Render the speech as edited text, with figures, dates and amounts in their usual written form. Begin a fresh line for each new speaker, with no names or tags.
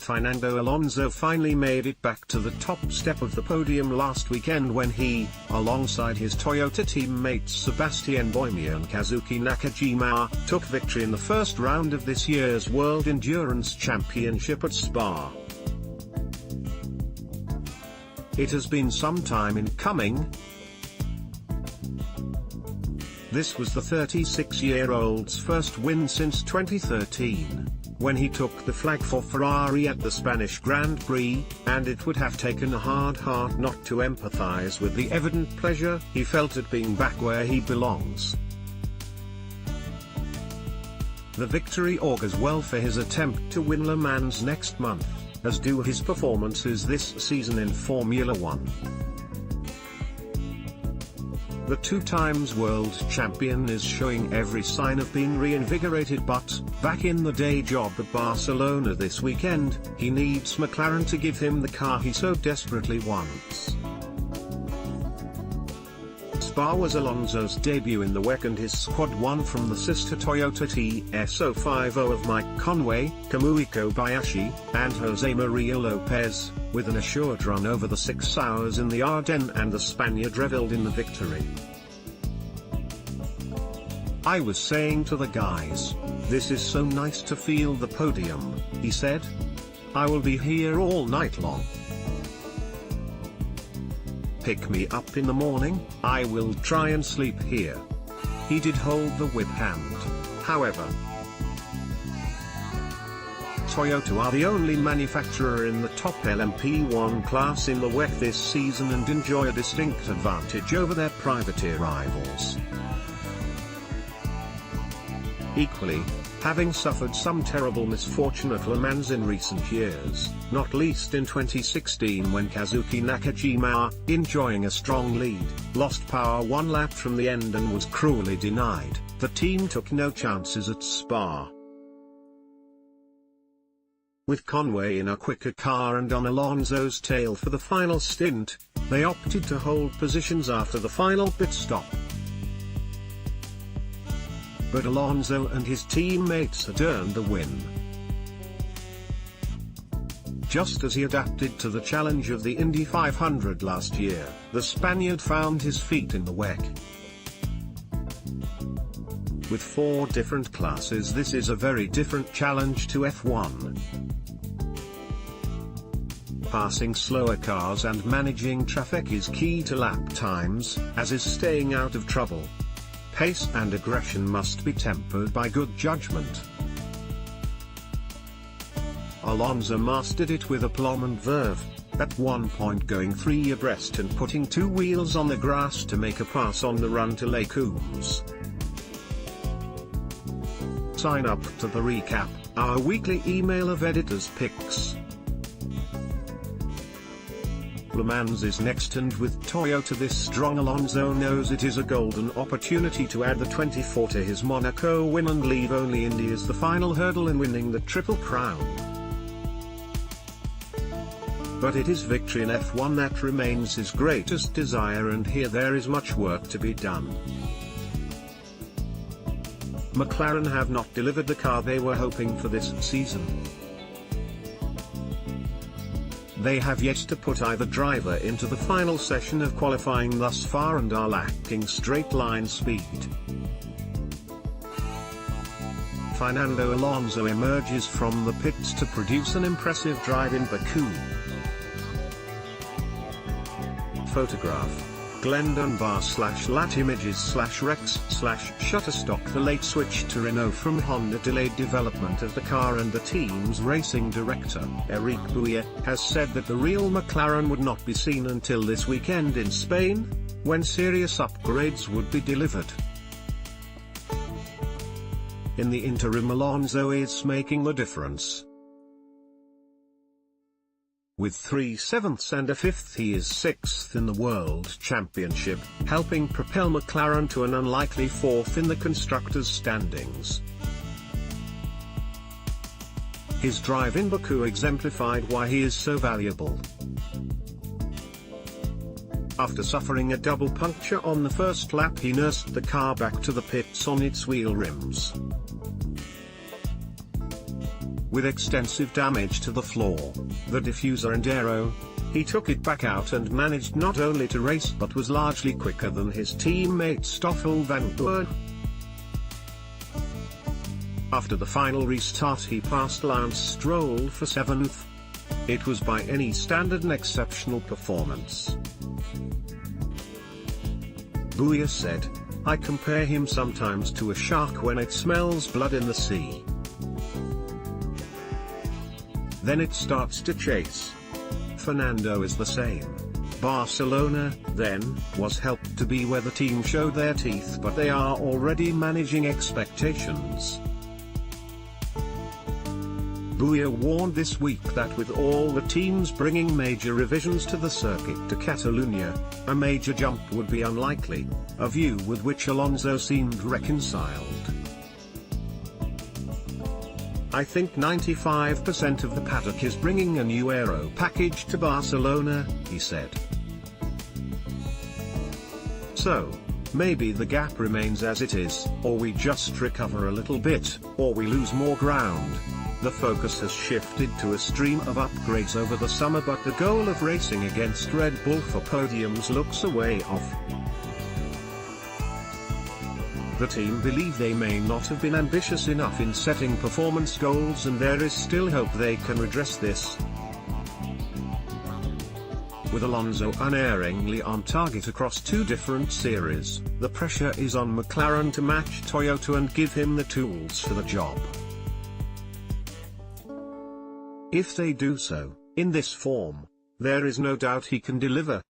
Fernando Alonso finally made it back to the top step of the podium last weekend when he, alongside his Toyota teammates Sebastian Buemi and Kazuki Nakajima, took victory in the first round of this year's World Endurance Championship at Spa. It has been some time in coming. This was the 36-year-old's first win since 2013. When he took the flag for Ferrari at the Spanish Grand Prix, and it would have taken a hard heart not to empathize with the evident pleasure he felt at being back where he belongs. The victory augurs well for his attempt to win Le Mans next month, as do his performances this season in Formula One. The two-times world champion is showing every sign of being reinvigorated, but, back in the day job at Barcelona this weekend, he needs McLaren to give him the car he so desperately wants. Spa was Alonso's debut in the WEC, and his squad won from the sister Toyota TS050 of Mike Conway, Kamui Kobayashi, and Jose Maria Lopez, with an assured run over the 6 hours in the Ardennes, and the Spaniard revelled in the victory. "I was saying to the guys, this is so nice to feel the podium," he said. "I will be here all night long. Pick me up in the morning, I will try and sleep here." He did hold the whip hand, however. Toyota are the only manufacturer in the top LMP1 class in the WEC this season and enjoy a distinct advantage over their privateer rivals. Equally, having suffered some terrible misfortune at Le Mans in recent years, not least in 2016 when Kazuki Nakajima, enjoying a strong lead, lost power one lap from the end and was cruelly denied, the team took no chances at Spa. With Conway in a quicker car and on Alonso's tail for the final stint, they opted to hold positions after the final pit stop. But Alonso and his teammates had earned the win. Just as he adapted to the challenge of the Indy 500 last year, the Spaniard found his feet in the WEC. With 4 different classes, this is a very different challenge to F1. Passing slower cars and managing traffic is key to lap times, as is staying out of trouble. Pace and aggression must be tempered by good judgment. Alonso mastered it with aplomb and verve, at one point going 3 abreast and putting 2 wheels on the grass to make a pass on the run to Les Combes. Sign up to the recap, our weekly email of editors' picks. Le Mans is next, and with Toyota this strong, Alonso knows it is a golden opportunity to add the 24 to his Monaco win and leave only Indy as the final hurdle in winning the Triple Crown. But it is victory in F1 that remains his greatest desire, and here there is much work to be done. McLaren have not delivered the car they were hoping for this season. They have yet to put either driver into the final session of qualifying thus far and are lacking straight-line speed. Fernando Alonso emerges from the pits to produce an impressive drive in Baku. Photograph: Glenn Dunbar /Lat Images /Rex /Shutterstock. The late switch to Renault from Honda delayed development of the car, and the team's racing director, Eric Bouyer, has said that the real McLaren would not be seen until this weekend in Spain, when serious upgrades would be delivered. In the interim, Alonso is making the difference. With 3 7ths and a 5th, he is 6th in the World Championship, helping propel McLaren to an unlikely 4th in the Constructors' standings. His drive in Baku exemplified why he is so valuable. After suffering a double puncture on the first lap, he nursed the car back to the pits on its wheel rims. with extensive damage to the floor, the diffuser and aero. He took it back out and managed not only to race but was largely quicker than his teammate Stoffel Vandenberg. After the final restart he passed Lance Stroll for 7th. It was by any standard an exceptional performance. Bouya said, "I compare him sometimes to a shark when it smells blood in the sea. Then it starts to chase. Fernando is the same. Barcelona, then, was helped to be where the team showed their teeth, but they are already managing expectations." Bouya warned this week that with all the teams bringing major revisions to the circuit to Catalunya, a major jump would be unlikely, a view with which Alonso seemed reconciled. "I think 95% of the paddock is bringing a new aero package to Barcelona," he said. "So, maybe the gap remains as it is, or we just recover a little bit, or we lose more ground. The focus has shifted to a stream of upgrades over the summer, but the goal of racing against Red Bull for podiums looks a way off. The team believe they may not have been ambitious enough in setting performance goals, and there is still hope they can redress this." With Alonso unerringly on target across two different series, the pressure is on McLaren to match Toyota and give him the tools for the job. If they do so, in this form, there is no doubt he can deliver.